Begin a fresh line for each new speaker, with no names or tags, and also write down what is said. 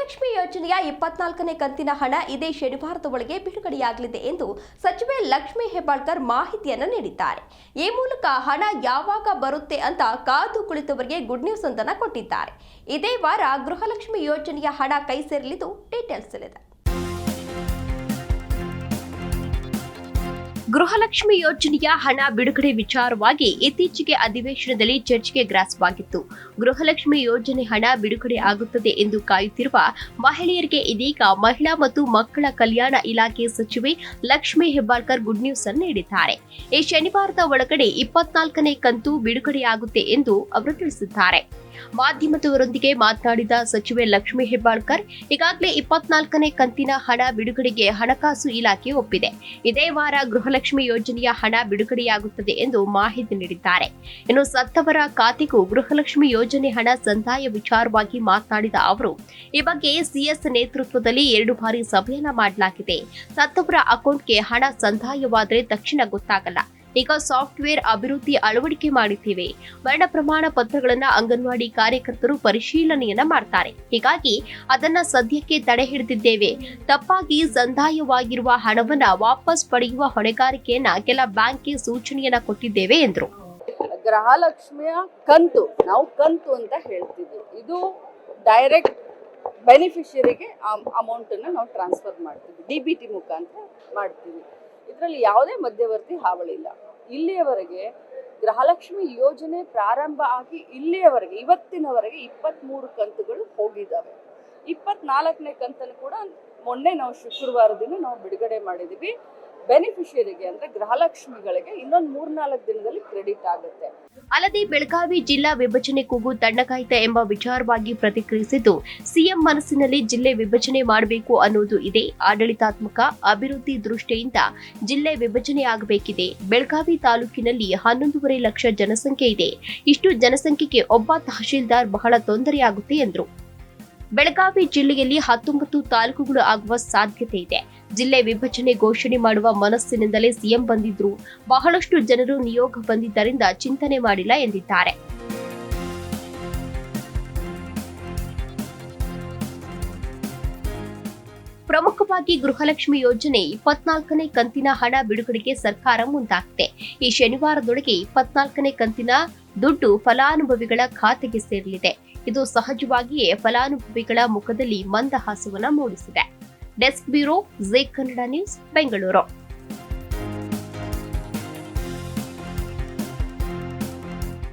ಗೃಹಲಕ್ಷ್ಮಿ ಯೋಜನೆಯ 24ನೇ ಕಂತಿನ ಹಣ ಇದೇ ಶನಿವಾರದ ಒಳಗೆ ಬಿಡುಗಡೆಯಾಗಲಿದೆ ಎಂದು ಸಚಿವೆ ಲಕ್ಷ್ಮೀ ಹೆಬ್ಬಾಳ್ಕರ್ ಮಾಹಿತಿಯನ್ನು ನೀಡಿದ್ದಾರೆ. ಈ ಮೂಲಕ ಹಣ ಯಾವಾಗ ಬರುತ್ತೆ ಅಂತ ಕಾದು ಕುಳಿತವರಿಗೆ ಗುಡ್ ನ್ಯೂಸ್ ಅಂತ ಕೊಟ್ಟಿದ್ದಾರೆ. ಇದೇ ವಾರ ಗೃಹಲಕ್ಷ್ಮಿ ಯೋಜನೆಯ ಹಣ ಕೈ ಸೇರಲಿದ್ದು ಡೀಟೇಲ್ಸ್ ಇದೆ. ಗೃಹಲಕ್ಷ್ಮಿ ಯೋಜನೆಯ ಹಣ ಬಿಡುಗಡೆ ವಿಚಾರವಾಗಿ ಇತ್ತೀಚೆಗೆ ಅಧಿವೇಶನದಲ್ಲಿ ಚರ್ಚೆಗೆ ಗ್ರಾಸವಾಗಿತ್ತು. ಗೃಹಲಕ್ಷ್ಮಿ ಯೋಜನೆ ಹಣ ಬಿಡುಗಡೆ ಆಗುತ್ತದೆ ಎಂದು ಕಾಯುತ್ತಿರುವ ಮಹಿಳೆಯರಿಗೆ ಇದೀಗ ಮಹಿಳಾ ಮತ್ತು ಮಕ್ಕಳ ಕಲ್ಯಾಣ ಇಲಾಖೆ ಸಚಿವೆ ಲಕ್ಷ್ಮೀ ಹೆಬ್ಬಾಳ್ಕರ್ ಗುಡ್ ನ್ಯೂಸ್ ಅನ್ನು ನೀಡಿದ್ದಾರೆ. ಈ ಶನಿವಾರದ ಒಳಗಡೆ 24ನೇ ಕಂತು ಬಿಡುಗಡೆಯಾಗುತ್ತೆ ಎಂದು ಅವರು ತಿಳಿಸಿದ್ದಾರೆ. ಮಾಧ್ಯಮದವರೊಂದಿಗೆ ಮಾತನಾಡಿದ ಸಚಿವೆ ಲಕ್ಷ್ಮೀ ಹೆಬ್ಬಾಳ್ಕರ್, ಈಗಾಗಲೇ 24ನೇ ಕಂತಿನ ಹಣ ಬಿಡುಗಡೆಗೆ ಹಣಕಾಸು ಇಲಾಖೆ ಒಪ್ಪಿದೆ. ಇದೇ ವಾರ ಗೃಹಲಕ್ಷ್ಮಿ ಯೋಜನೆಯ ಹಣ ಬಿಡುಗಡೆಯಾಗುತ್ತದೆ ಎಂದು ಮಾಹಿತಿ ನೀಡಿದ್ದಾರೆ. ಇನ್ನು ಸತ್ತವರ ಖಾತೆಗೂ ಗೃಹಲಕ್ಷ್ಮಿ ಯೋಜನೆ ಹಣ ಸಂದಾಯ ವಿಚಾರವಾಗಿ ಮಾತನಾಡಿದ ಅವರು, ಈ ಬಗ್ಗೆ ಸಿಎಸ್ ನೇತೃತ್ವದಲ್ಲಿ 2 ಬಾರಿ ಸಭೆಯನ್ನ ಮಾಡಲಾಗಿದೆ. ಸತ್ತವರ ಅಕೌಂಟ್ಗೆ ಹಣ ಸಂದಾಯವಾದರೆ ತಕ್ಷಣ ಗೊತ್ತಾಗಲ್ಲ. ಈಗ ಸಾಫ್ಟ್ವೇರ್ ಅಭಿವೃದ್ಧಿ ಅಳವಡಿಕೆ ಮಾಡಿದ್ದೇವೆ. ಮರಣ ಪ್ರಮಾಣ ಪತ್ರಗಳನ್ನು ಅಂಗನವಾಡಿ ಕಾರ್ಯಕರ್ತರು ಪರಿಶೀಲನೆಯನ್ನ ಮಾಡ್ತಾರೆ. ಹೀಗಾಗಿ ಅದನ್ನ ಸದ್ಯಕ್ಕೆ ತಡೆ ಹಿಡಿದಿದ್ದೇವೆ. ತಪ್ಪಾಗಿ ಸಂದಾಯವಾಗಿರುವ ಹಣವನ್ನ ವಾಪಸ್ ಪಡೆಯುವ ಹೊಣೆಗಾರಿಕೆಯನ್ನ ಕೆಲ ಬ್ಯಾಂಕ್ಗೆ ಸೂಚನೆಯನ್ನ ಕೊಟ್ಟಿದ್ದೇವೆ ಎಂದರು.
ಗೃಹಲಕ್ಷ್ಮಿಯ ಕಂತು ನಾವು ಕಂತು ಅಂತ ಹೇಳ್ತೀವಿ. ಇದು ಡೈರೆಕ್ಟ್ ಬೆನಿಫಿಷರಿಗೆ ಅಮೌಂಟ್ ಅನ್ನು ನಾವು ಟ್ರಾನ್ಸ್ಫರ್ ಮಾಡ್ತೀವಿ. DBT ಮುಖಾಂತರ ಮಾಡ್ತೀವಿ. ಇದರಲ್ಲಿ ಯಾವುದೇ ಮಧ್ಯವರ್ತಿ ಹಾವಳಿಲ್ಲ. ಇಲ್ಲಿಯವರೆಗೆ ಗೃಹಲಕ್ಷ್ಮಿ ಯೋಜನೆ ಪ್ರಾರಂಭ ಆಗಿ ಇಲ್ಲಿಯವರೆಗೆ ಇವತ್ತಿನವರೆಗೆ 23 ಕಂತುಗಳು ಹೋಗಿದ್ದಾವೆ. 24ನೇ ಕಂತನ್ನು ಕೂಡ ಮೊನ್ನೆ ನಾವು ಶುಕ್ರವಾರ ದಿನ ನಾವು ಬಿಡುಗಡೆ ಮಾಡಿದ್ದೀವಿ. ಬೆನಿಫಿಷಿಯರಿಗೆ ಅಂದ್ರೆ ಗೃಹಲಕ್ಷ್ಮಿಗಳಿಗೆ ಇನ್ನೊಂದು 3-4 ದಿನದಲ್ಲಿ ಕ್ರೆಡಿಟ್ ಆಗುತ್ತೆ.
ಅಲ್ಲದೆ ಬೆಳಗಾವಿ ಜಿಲ್ಲಾ ವಿಭಜನೆ ಕೂಗು ತಣ್ಣಗಾಯಿತ ಎಂಬ ವಿಚಾರವಾಗಿ ಪ್ರತಿಕ್ರಿಯಿಸಿದ್ದು, ಸಿಎಂ ಮನಸ್ಸಿನಲ್ಲಿ ಜಿಲ್ಲೆ ವಿಭಜನೆ ಮಾಡಬೇಕು ಅನ್ನೋದು ಇದೆ. ಆಡಳಿತಾತ್ಮಕ ಅಭಿವೃದ್ಧಿ ದೃಷ್ಟಿಯಿಂದ ಜಿಲ್ಲೆ ವಿಭಜನೆ ಆಗಬೇಕಿದೆ. ಬೆಳಗಾವಿ ತಾಲೂಕಿನಲ್ಲಿ 11.5 ಲಕ್ಷ ಜನಸಂಖ್ಯೆ ಇದೆ. ಇಷ್ಟು ಜನಸಂಖ್ಯೆಗೆ ಒಬ್ಬ ತಹಶೀಲ್ದಾರ್ ಬಹಳ ತೊಂದರೆಯಾಗುತ್ತೆ ಎಂದರು. ಬೆಳಗಾವಿ ಜಿಲ್ಲೆಯಲ್ಲಿ 19 ತಾಲೂಕುಗಳು ಆಗುವ ಸಾಧ್ಯತೆ ಇದೆ. ಜಿಲ್ಲೆ ವಿಭಜನೆ ಘೋಷಣೆ ಮಾಡುವ ಮನಸ್ಸಿನಿಂದಲೇ ಸಿಎಂ ಬಂದಿದ್ರು. ಬಹಳಷ್ಟು ಜನರು ನಿಯೋಗ ಬಂದಿದ್ದರಿಂದ ಚಿಂತನೆ ಮಾಡಿಲ್ಲ ಎಂದಿದ್ದಾರೆ. ಪ್ರಮುಖವಾಗಿ ಗೃಹಲಕ್ಷ್ಮಿ ಯೋಜನೆ 24ನೇ ಕಂತಿನ ಹಣ ಬಿಡುಗಡೆಗೆ ಸರ್ಕಾರ ಮುಂದಾಗಿದೆ. ಈ ಶನಿವಾರದೊಳಗೆ 24ನೇ ಕಂತಿನ ದುಡ್ಡು ಫಲಾನುಭವಿಗಳ ಖಾತೆಗೆ ಸೇರಲಿದೆ. ಇದು ಸಹಜವಾಗಿಯೇ ಫಲಾನುಭವಿಗಳ ಮುಖದಲ್ಲಿ ಮಂದಹಾಸವನ್ನ ಮೂಡಿಸಿದೆ. Desk bureau, Zee Kannada news, Bengaluru.